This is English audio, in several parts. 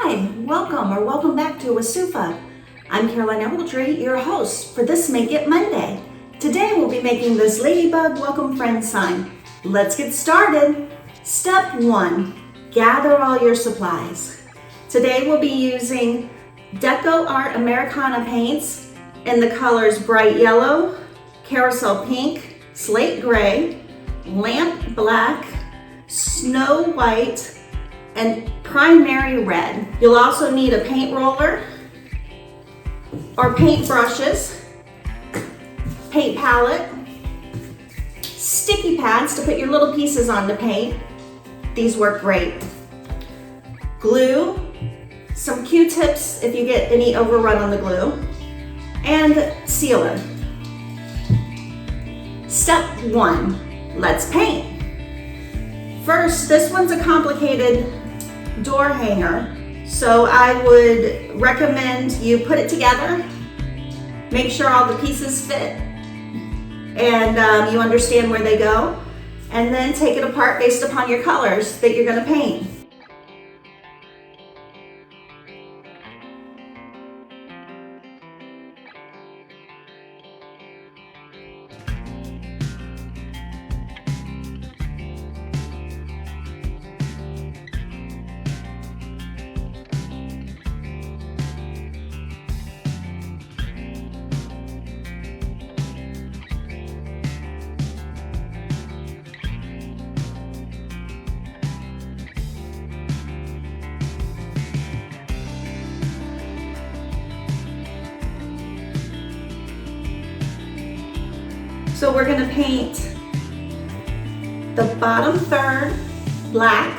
Hi, welcome back to Wasufa. I'm Caroline Ogletree, your host for this Make It Monday. Today we'll be making this Ladybug Welcome Friend sign. Let's get started. Step 1, gather all your supplies. Today we'll be using Deco Art Americana paints in the colors Bright Yellow, Carousel Pink, Slate Gray, Lamp Black, Snow White, and Primary Red. You'll also need a paint roller or paint brushes, paint palette, sticky pads to put your little pieces on to paint. These work great. Glue, some Q-tips if you get any overrun on the glue, and sealer. Step 1, let's paint. First, this one's a complicated door hanger, so I would recommend you put it together, make sure all the pieces fit, and you understand where they go, and then take it apart based upon your colors that you're going to paint. So we're going to paint the bottom third black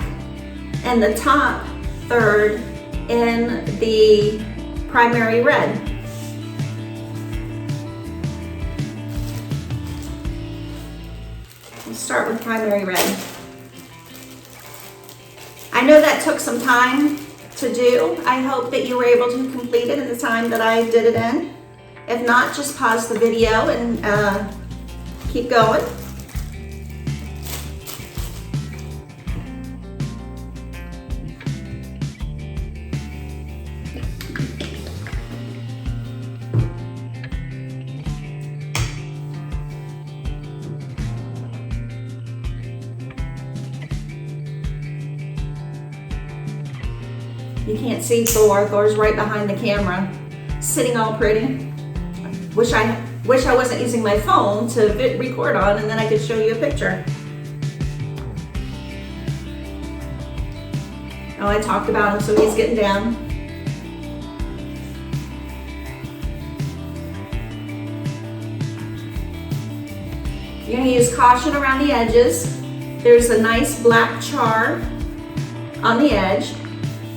and the top third in the primary red. We'll start with primary red. I know that took some time to do. I hope that you were able to complete it in the time that I did it in. If not, just pause the video and keep going. You can't see Thor. Thor's right behind the camera, sitting all pretty. Wish I wasn't using my phone to record on, and then I could show you a picture. Oh, I talked about him, so he's getting down. You're going to use caution around the edges. There's a nice black char on the edge,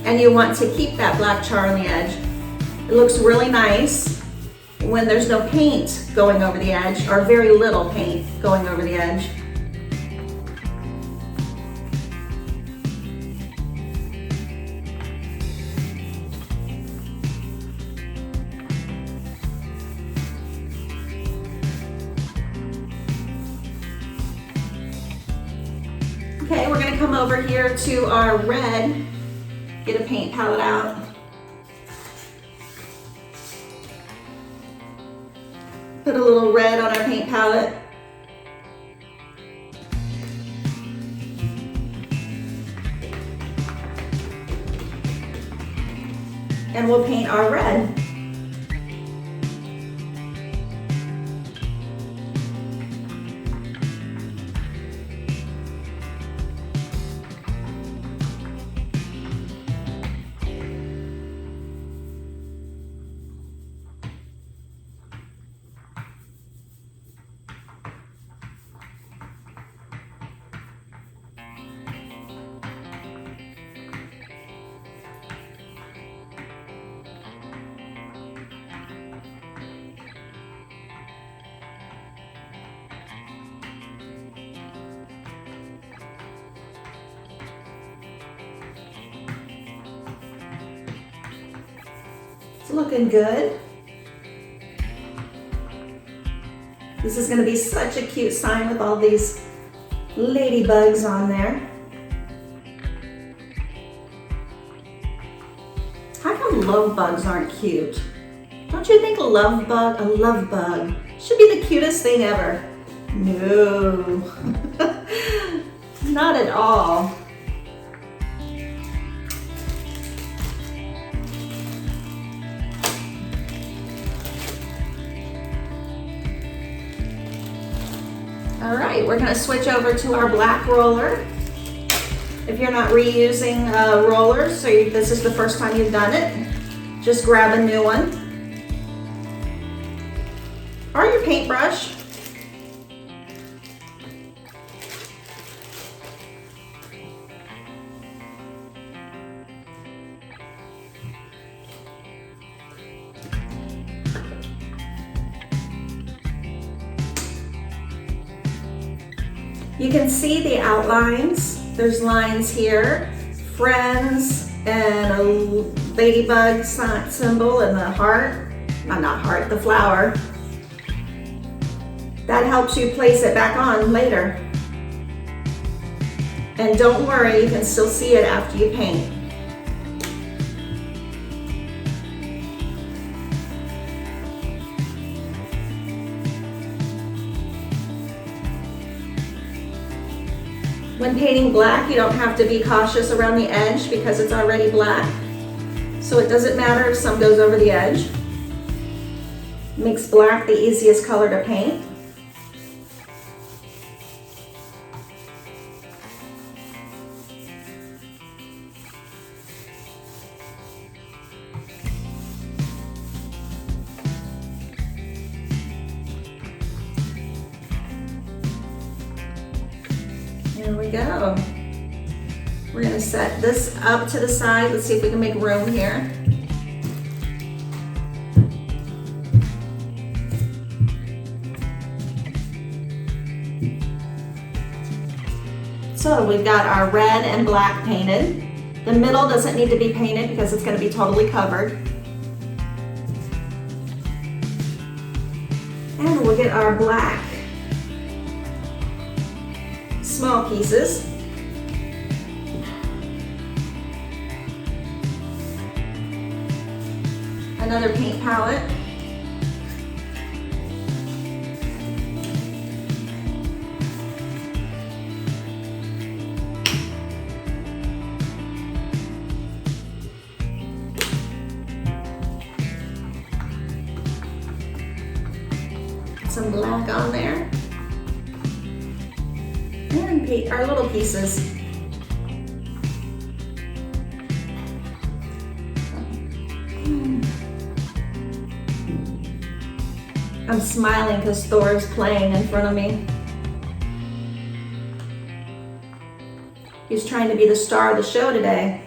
and you want to keep that black char on the edge. It looks really nice when there's no paint going over the edge, or very little paint going over the edge. Okay, we're gonna come over here to our red, get a paint palette out. Put a little red on our paint palette. And we'll paint our red. It's looking good. This is going to be such a cute sign with all these ladybugs on there. come love bugs aren't cute? Don't you think a love bug should be the cutest thing ever? No, not at all. All right, we're gonna switch over to our black roller. If you're not reusing rollers, so this is the first time you've done it, just grab a new one. Or your paintbrush. You can see the outlines. There's lines here, friends, and a ladybug symbol and the heart, not heart, the flower. That helps you place it back on later. And don't worry, you can still see it after you paint. When painting black, you don't have to be cautious around the edge because it's already black. So it doesn't matter if some goes over the edge. Makes black the easiest color to paint. There we go. We're going to set this up to the side. Let's see if we can make room here. So we've got our red and black painted. The middle doesn't need to be painted because it's going to be totally covered. And we'll get our black small pieces. Another paint palette. Some black on there. And paint our little pieces. I'm smiling because Thor's playing in front of me. He's trying to be the star of the show today.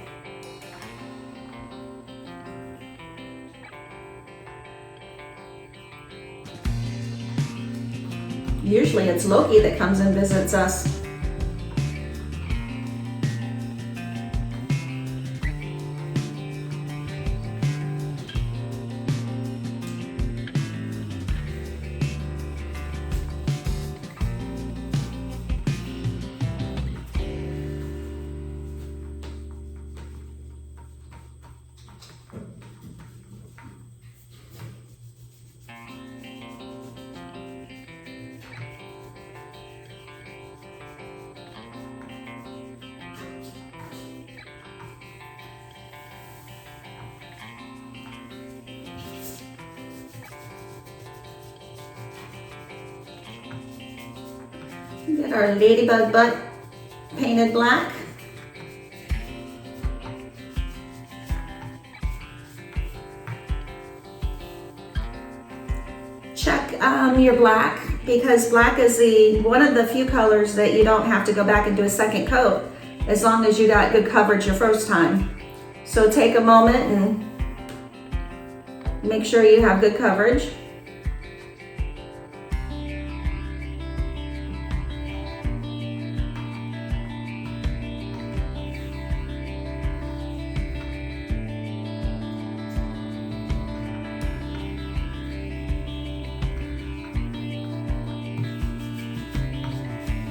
Usually it's Loki that comes and visits us. Get our ladybug butt painted black. Check your black because black is one of the few colors that you don't have to go back and do a second coat as long as you got good coverage your first time. So take a moment and make sure you have good coverage.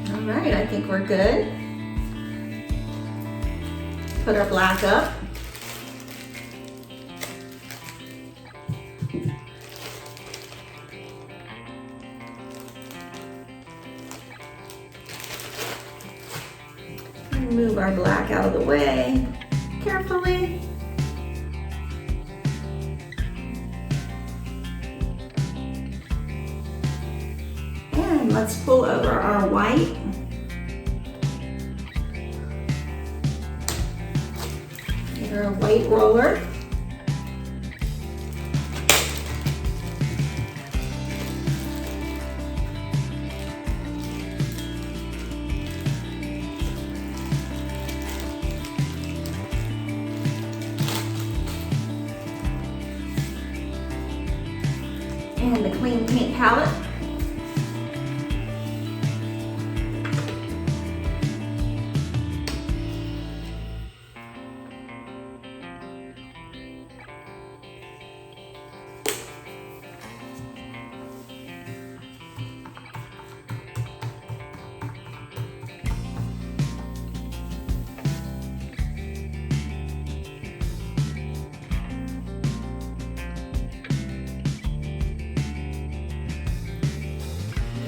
All right, I think we're good. Put our black up. Move our black out of the way carefully. And let's pull over our white. Get our white roller. And the clean paint palette.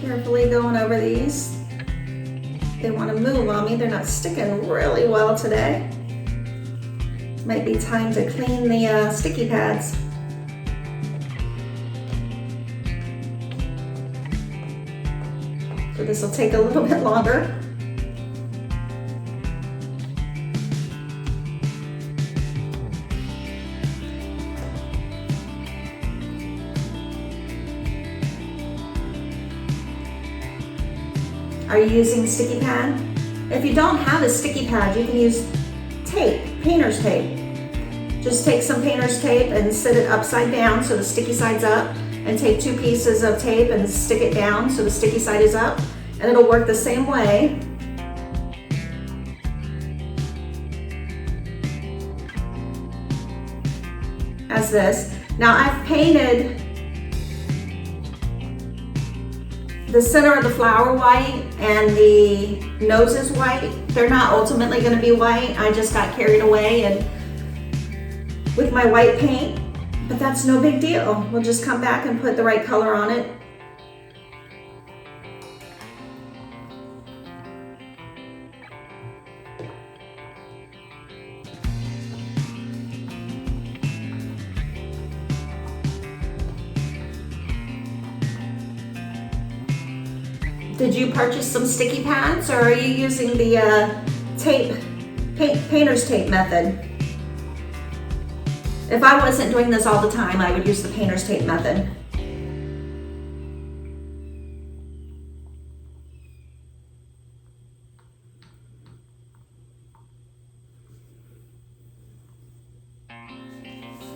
Carefully going over these. They want to move on me. They're not sticking really well today. Might be time to clean the sticky pads. So this will take a little bit longer. Are you using sticky pad? If you don't have a sticky pad, you can use tape, painter's tape. Just take some painter's tape and sit it upside down so the sticky side's up, and take 2 pieces of tape and stick it down so the sticky side is up, and it'll work the same way. As this. Now I've painted the center of the flower white and the noses white. They're not ultimately going to be white. I just got carried away and with my white paint, but that's no big deal. We'll just come back and put the right color on it. Did you purchase some sticky pads, or are you using the painter's tape method? If I wasn't doing this all the time, I would use the painter's tape method.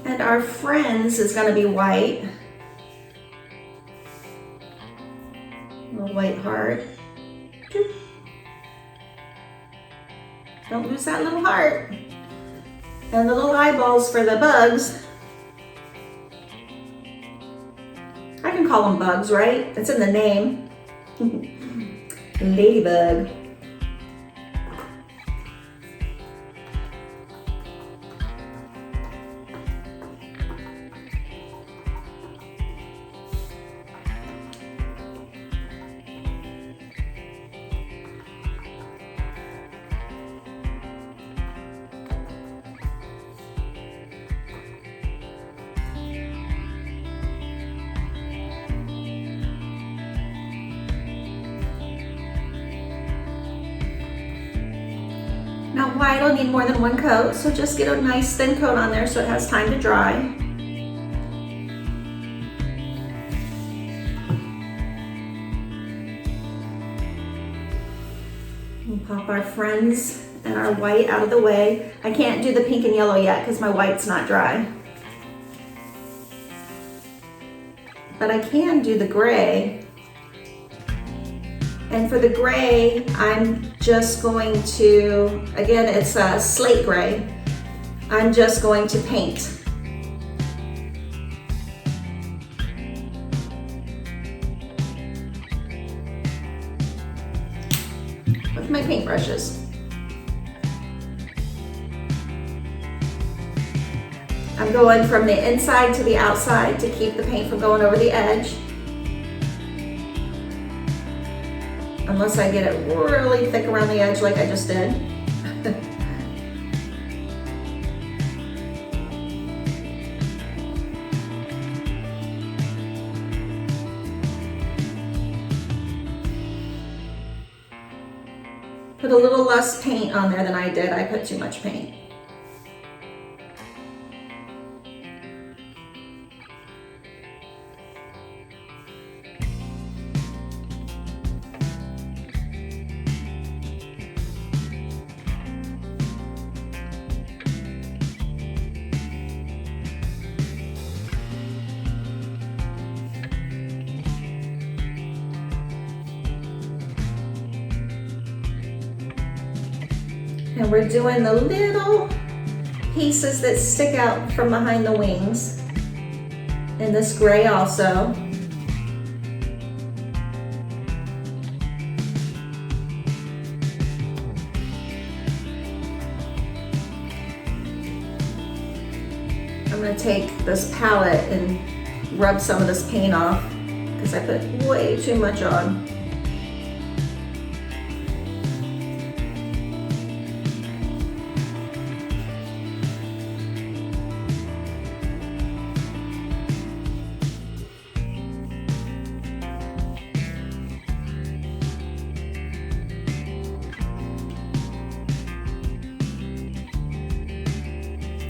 And our friends is going to be white. Little white heart. Don't lose that little heart. And the little eyeballs for the bugs. I can call them bugs, right? It's in the name. Ladybug. Now white will need more than 1 coat, so just get a nice thin coat on there so it has time to dry. We'll pop our friends and our white out of the way. I can't do the pink and yellow yet because my white's not dry. But I can do the gray. And for the gray, I'm just going to, again, it's a slate gray. I'm just going to paint. With my paintbrushes. I'm going from the inside to the outside to keep the paint from going over the edge. Unless I get it really thick around the edge like I just did. Put a little less paint on there than I did. I put too much paint. And we're doing the little pieces that stick out from behind the wings. And this gray also. I'm going to take this palette and rub some of this paint off because I put way too much on.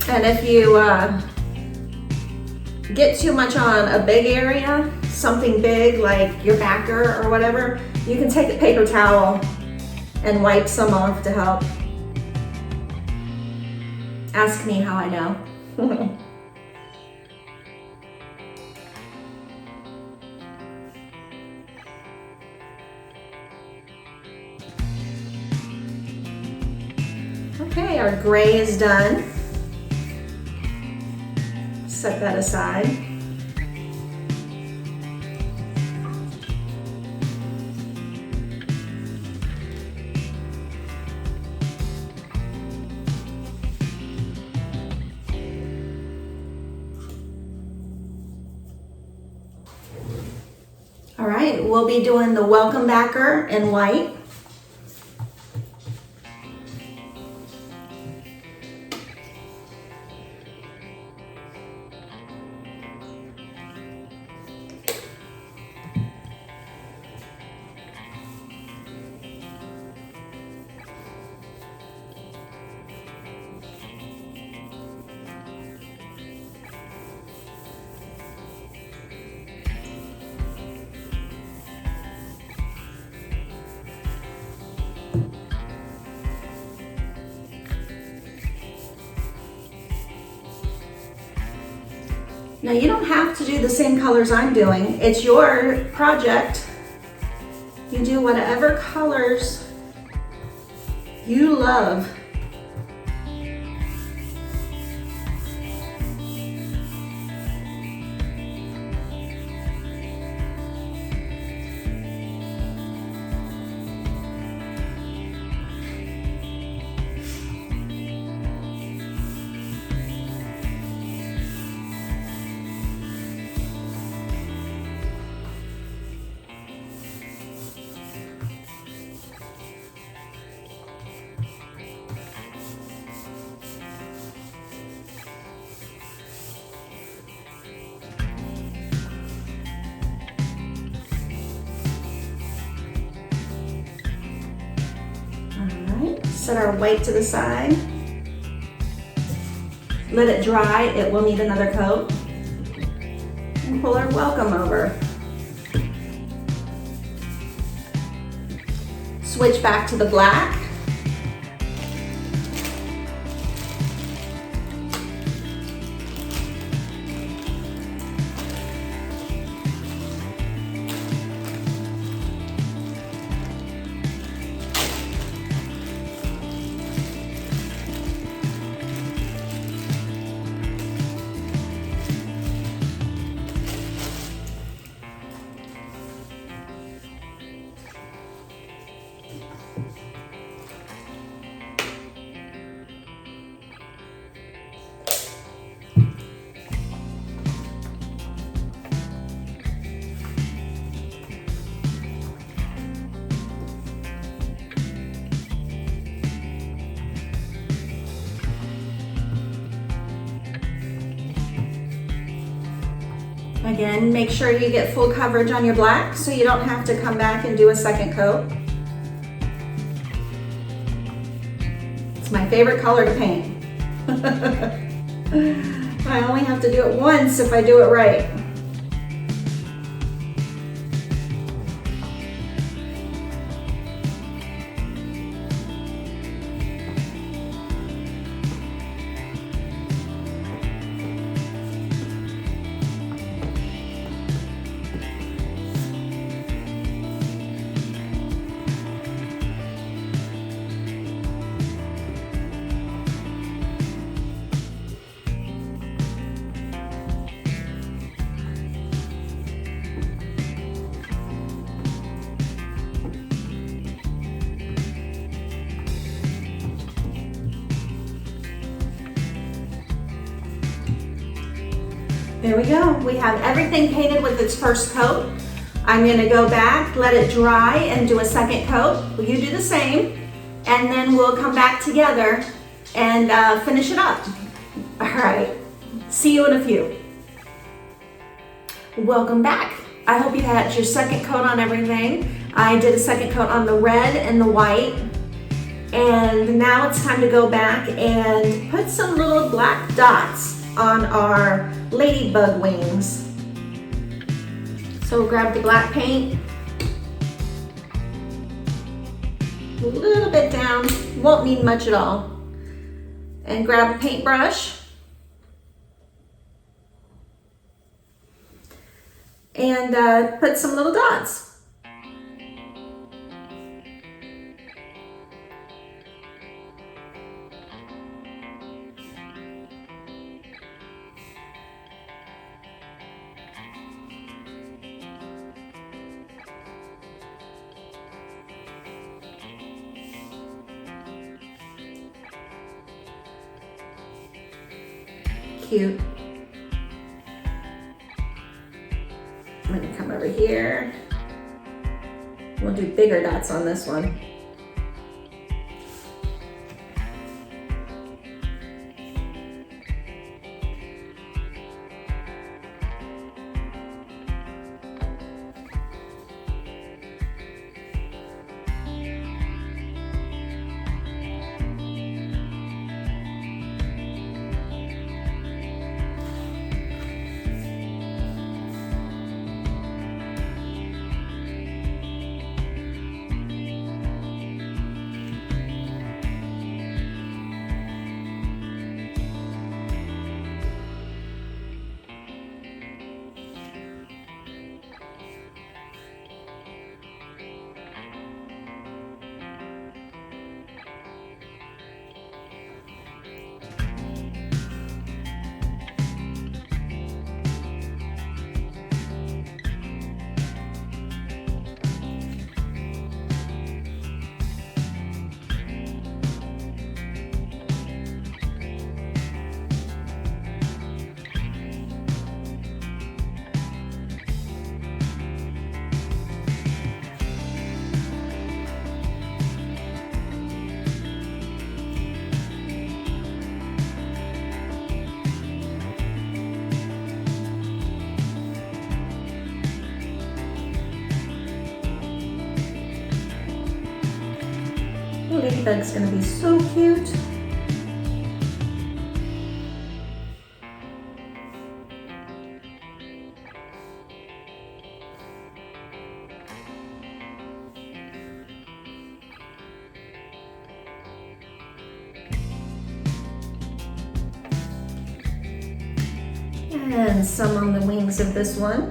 And if you get too much on a big area, something big like your backer or whatever, you can take a paper towel and wipe some off to help. Ask me how I know. Okay, our gray is done. Set that aside. All right, we'll be doing the welcome backer in white. Now you don't have to do the same colors I'm doing. It's your project. You do whatever colors you love. Set our white to the side. Let it dry, it will need another coat. And pull our welcome over. Switch back to the black. Again, make sure you get full coverage on your black so you don't have to come back and do a second coat. It's my favorite color to paint. I only have to do it once if I do it right. There we go. We have everything painted with its first coat. I'm going to go back, let it dry, and do a second coat. Well, you do the same, and then we'll come back together and finish it up. All right. See you in a few. Welcome back. I hope you had your second coat on everything. I did a second coat on the red and the white. And now it's time to go back and put some little black dots on our ladybug wings. So we'll grab the black paint, a little bit down, won't need much at all, and grab a paintbrush and put some little dots. Cute. I'm going to come over here. We'll do bigger dots on this one. Ladybug's gonna be so cute. And some on the wings of this one.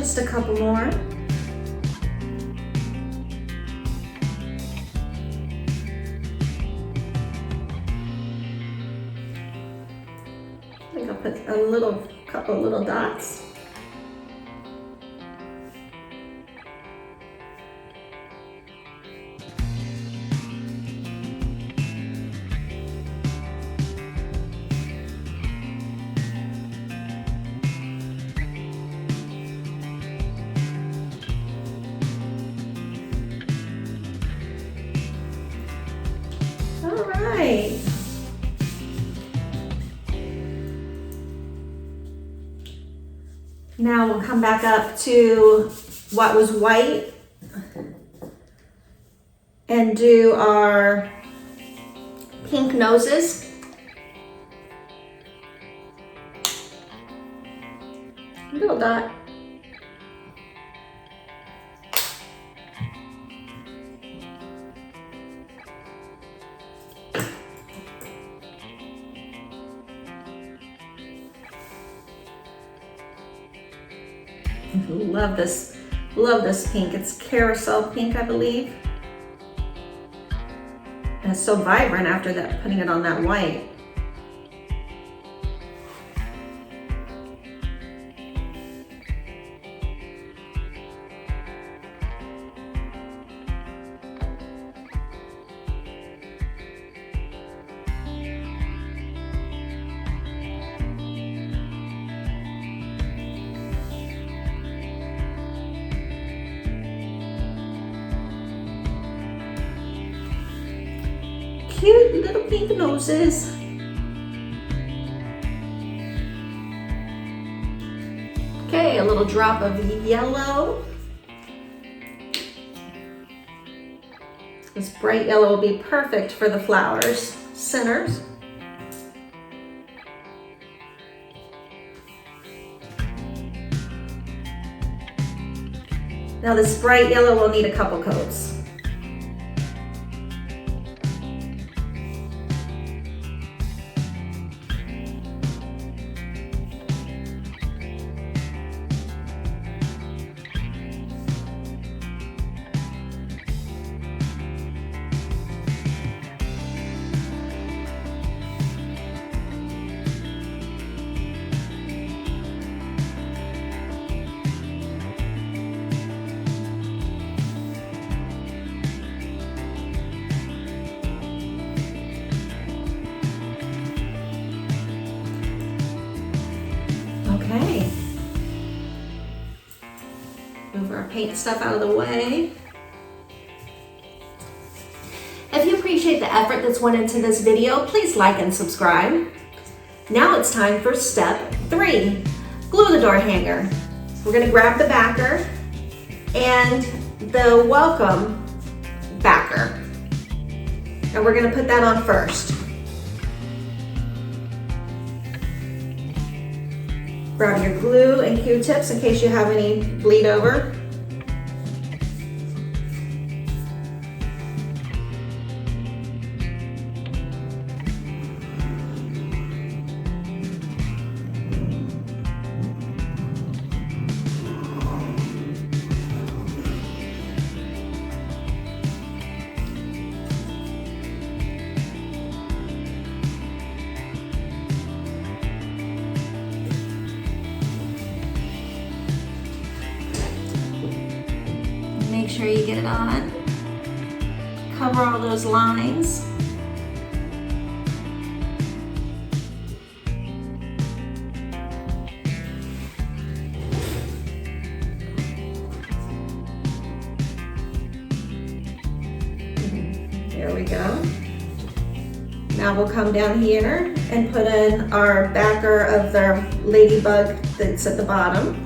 just a couple more. I think I'll put a couple little dots. All right. Now we'll come back up to what was white and do our pink noses. Little dot. Love this pink. It's carousel pink, I believe. And it's so vibrant after that, putting it on that white. Cute little pink noses. Okay, a little drop of yellow. This bright yellow will be perfect for the flowers' centers. Now this bright yellow will need a couple coats. Okay. Move our paint stuff out of the way. If you appreciate the effort that's went into this video, please like and subscribe. Now it's time for step 3, glue the door hanger. We're going to grab the backer and the welcome backer. And we're going to put that on first. Grab your glue and Q-tips in case you have any bleed over. Make sure you get it on. Cover all those lines. There we go. Now we'll come down here and put in our backer of the ladybug that's at the bottom.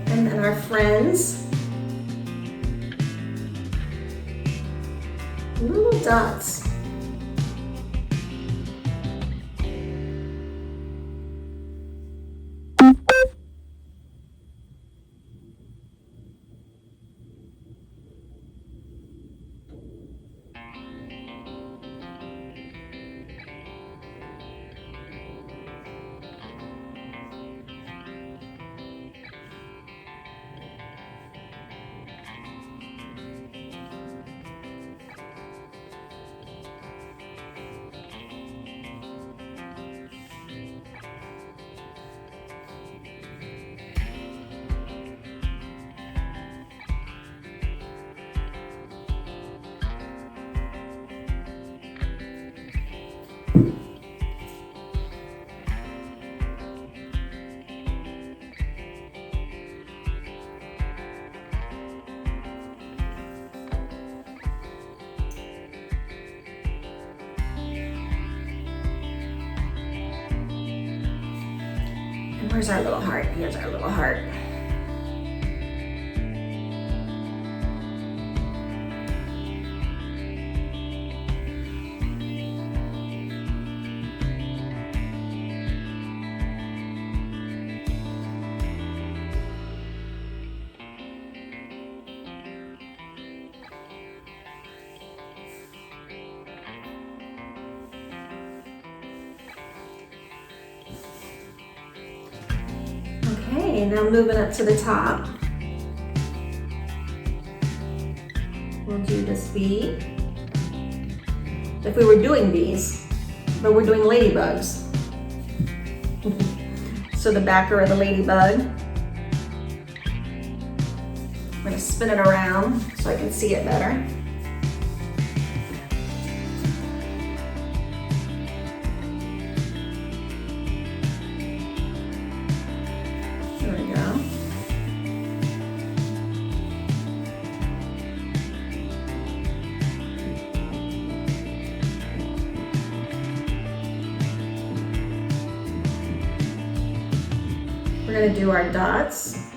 And then our friends. dots. Where's our little heart? Here's our little heart. Okay, now moving up to the top. We'll do this bee. If we were doing bees, but we're doing ladybugs. So the backer of the ladybug. I'm gonna spin it around so I can see it better. We're going to do our dots.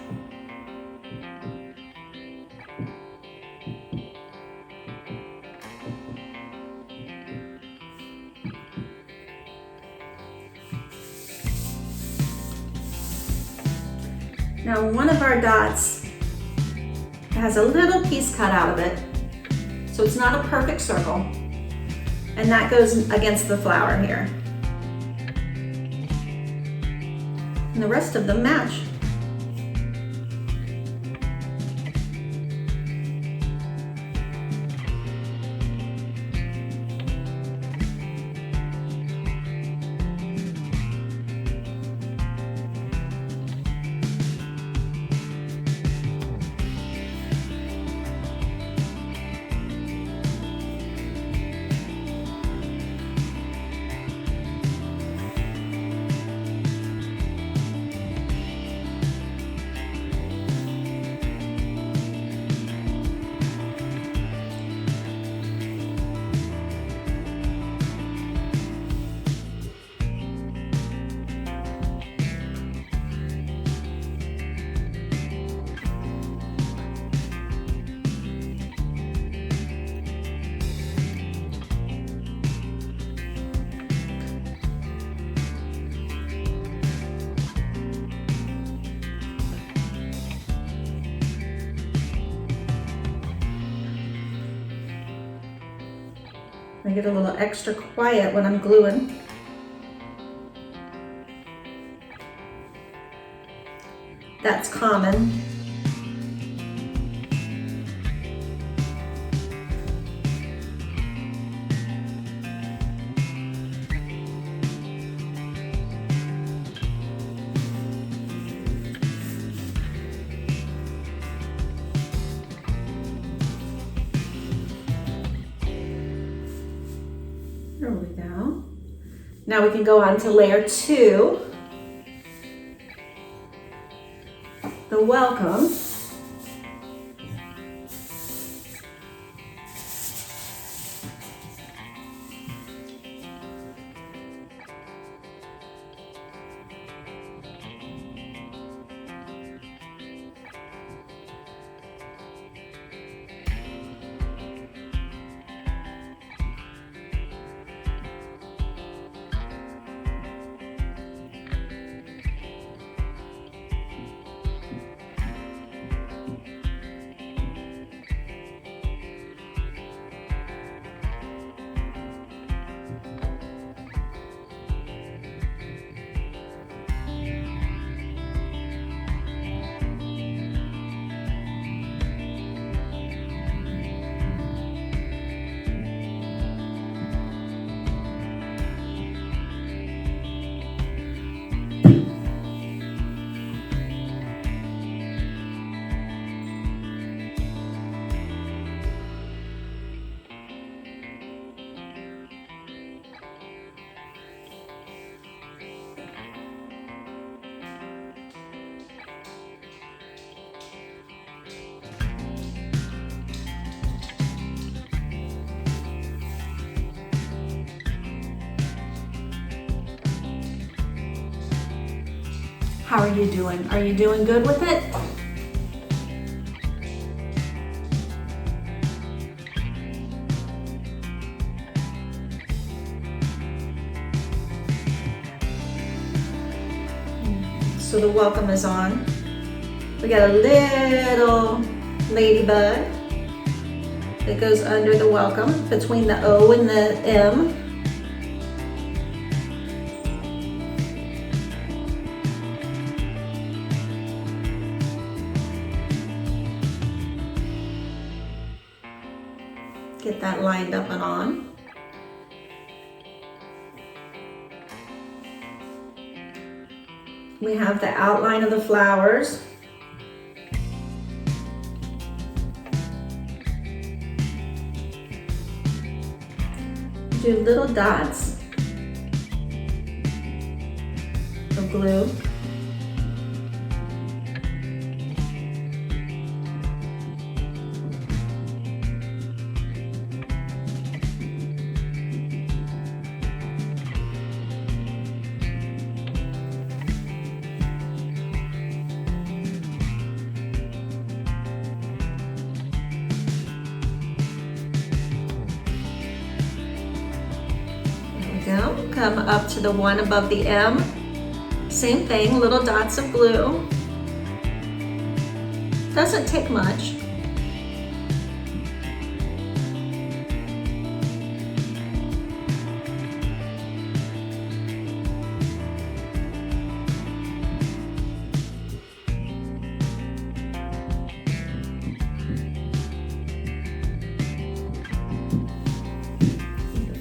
Now one of our dots has a little piece cut out of it, so it's not a perfect circle, and that goes against the flower here. And the rest of them match. I get a little extra quiet when I'm gluing. That's common. There we go. Now we can go on to layer 2, the welcome. How are you doing? Are you doing good with it? So the welcome is on. We got a little ladybug that goes under the welcome between the O and the M. Get that lined up and on. We have the outline of the flowers. Do little dots of glue. Go. Come up to the one above the M. Same thing, little dots of glue. Doesn't take much.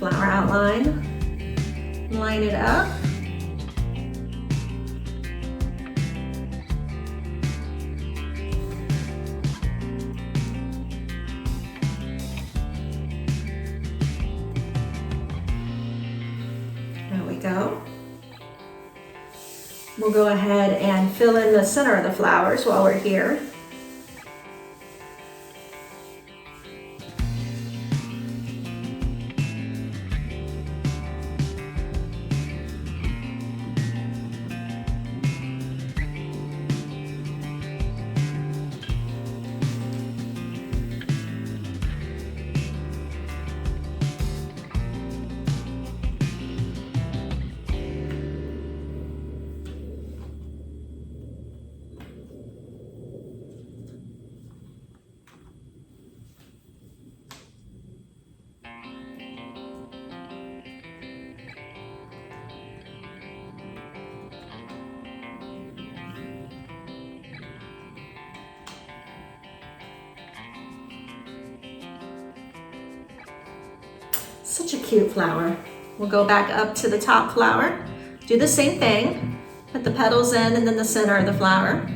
Flower outline. Line it up. There we go. We'll go ahead and fill in the center of the flowers while we're here. Such a cute flower. We'll go back up to the top flower. Do the same thing. Put the petals in and then the center of the flower.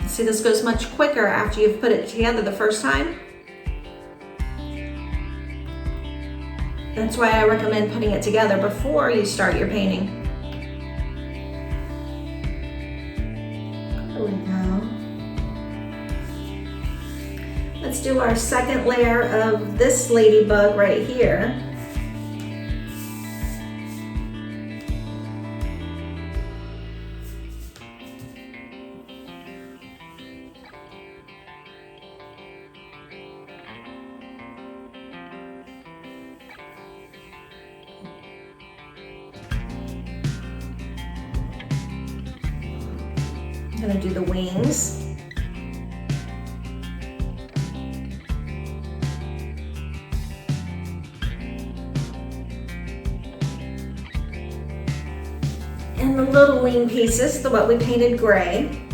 See, this goes much quicker after you've put it together the first time. That's why I recommend putting it together before you start your painting. There we go. Let's do our second layer of this ladybug right here. I'm gonna do the wings. And the little wing pieces, what we painted gray.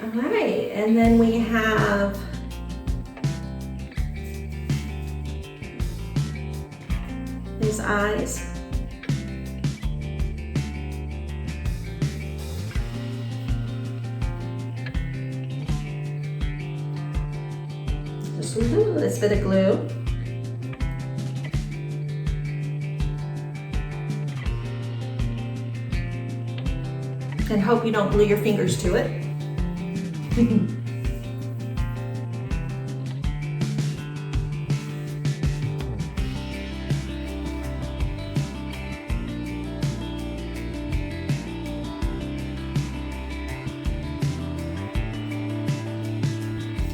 All right, and then we have his eyes. Just a little bit of glue. And hope you don't glue your fingers to it.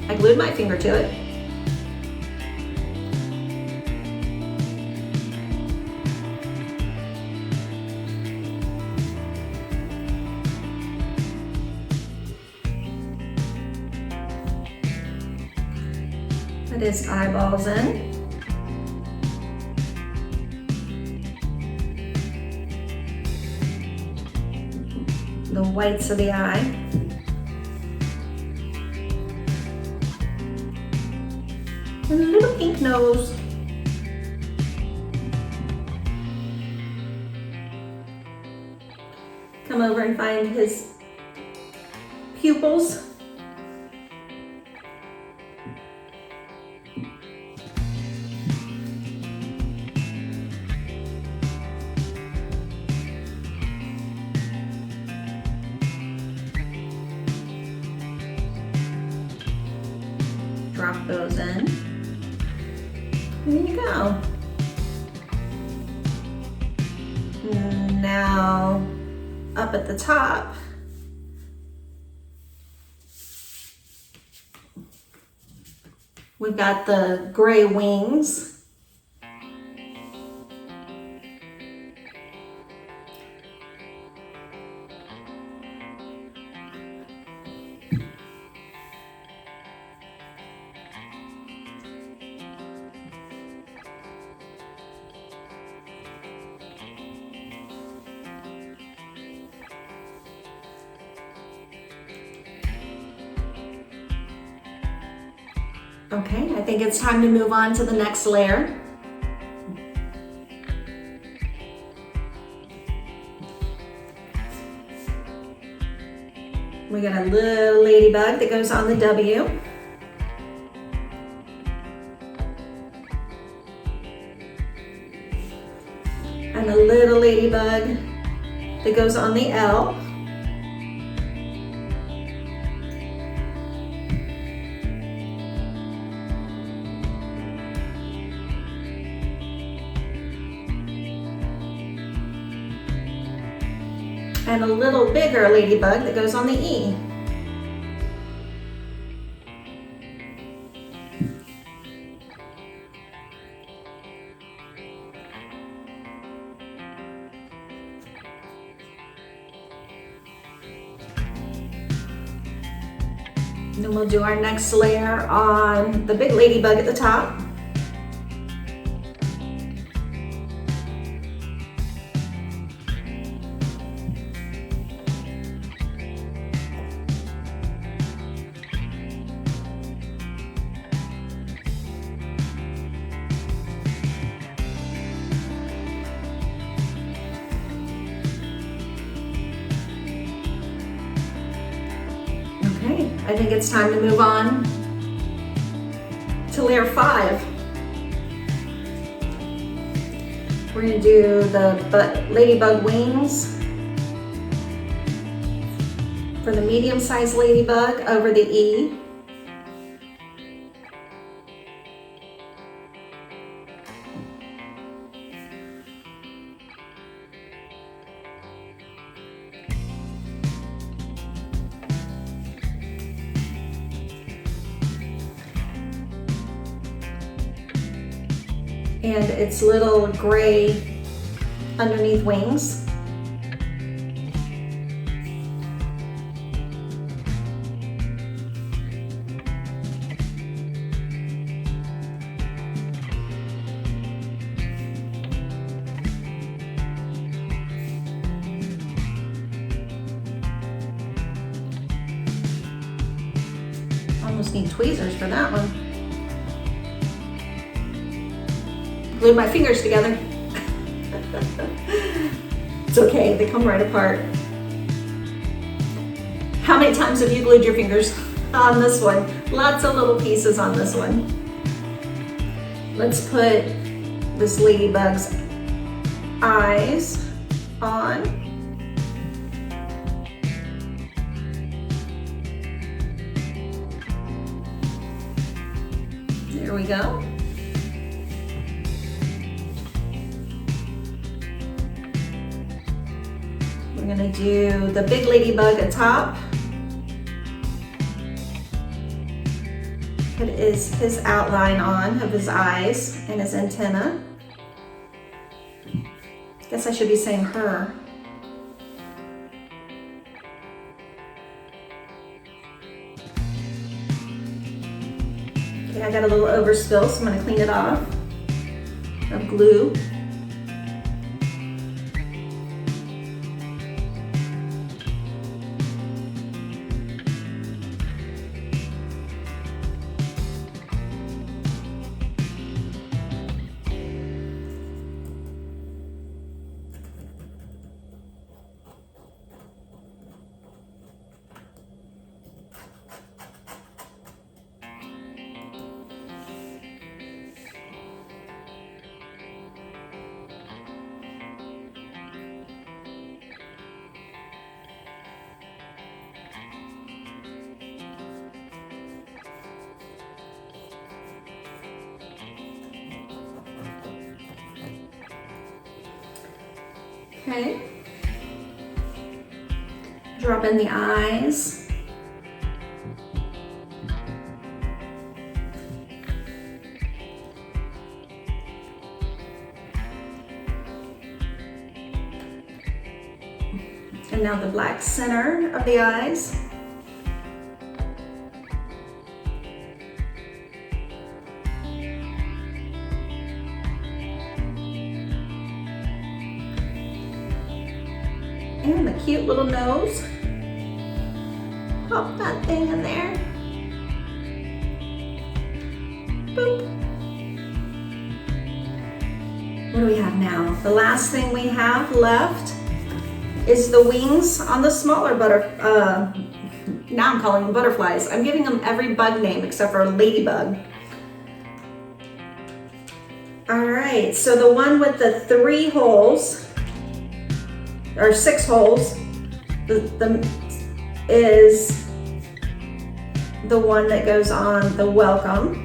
I glued my finger to it. Put his eyeballs in. The whites of the eye. And a little pink nose. Come over and find his pupils. Drop those in. There you go. Now, up at the top, we've got the gray wings. Okay, I think it's time to move on to the next layer. We got a little ladybug that goes on the W. And a little ladybug that goes on the L. And a little bigger ladybug that goes on the E. Then we'll do our next layer on the big ladybug at the top. Okay, I think it's time to move on to layer 5. We're going to do the ladybug wings for the medium-sized ladybug over the E. And its little gray underneath wings. Almost need tweezers for that one. Glued my fingers together. It's okay, they come right apart. How many times have you glued your fingers on this one? Lots of little pieces on this one. Let's put this ladybug's eyes on. There we go. We're gonna do the big ladybug atop. Put his outline on of his eyes and his antenna. Guess I should be saying her. Okay, I got a little overspill, so I'm gonna clean it off of glue. Okay. Drop in the eyes. And now the black center of the eyes. And the cute little nose. Pop that thing in there. Boop. What do we have now? The last thing we have left is the wings on the smaller now I'm calling them butterflies. I'm giving them every bug name except for ladybug. All right, so the one with the 3 holes, or 6 holes, is the one that goes on the welcome.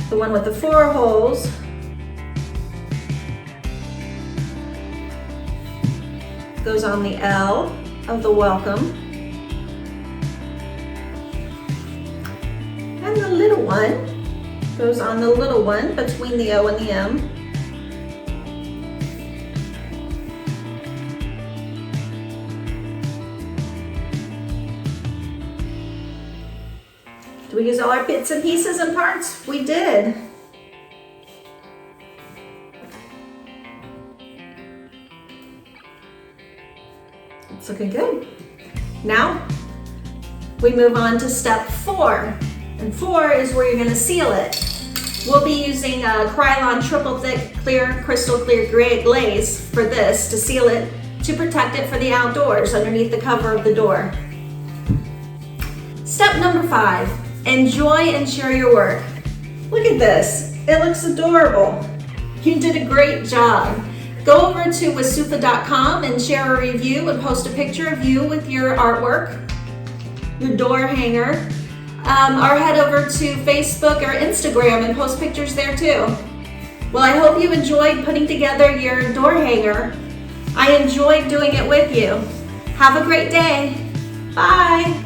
The one with the 4 holes goes on the L of the welcome. And the little one goes on the little one between the O and the M. Did we use all our bits and pieces and parts? We did. It's looking good. Now, we move on to step 4. And 4 is where you're gonna seal it. We'll be using a Krylon triple thick clear, crystal clear gray glaze for this to seal it, to protect it for the outdoors underneath the cover of the door. Step number 5, enjoy and share your work. Look at this, it looks adorable. You did a great job. Go over to wasufa.com and share a review and post a picture of you with your artwork, your door hanger. Or head over to Facebook or Instagram and post pictures there too. Well, I hope you enjoyed putting together your door hanger. I enjoyed doing it with you. Have a great day. Bye.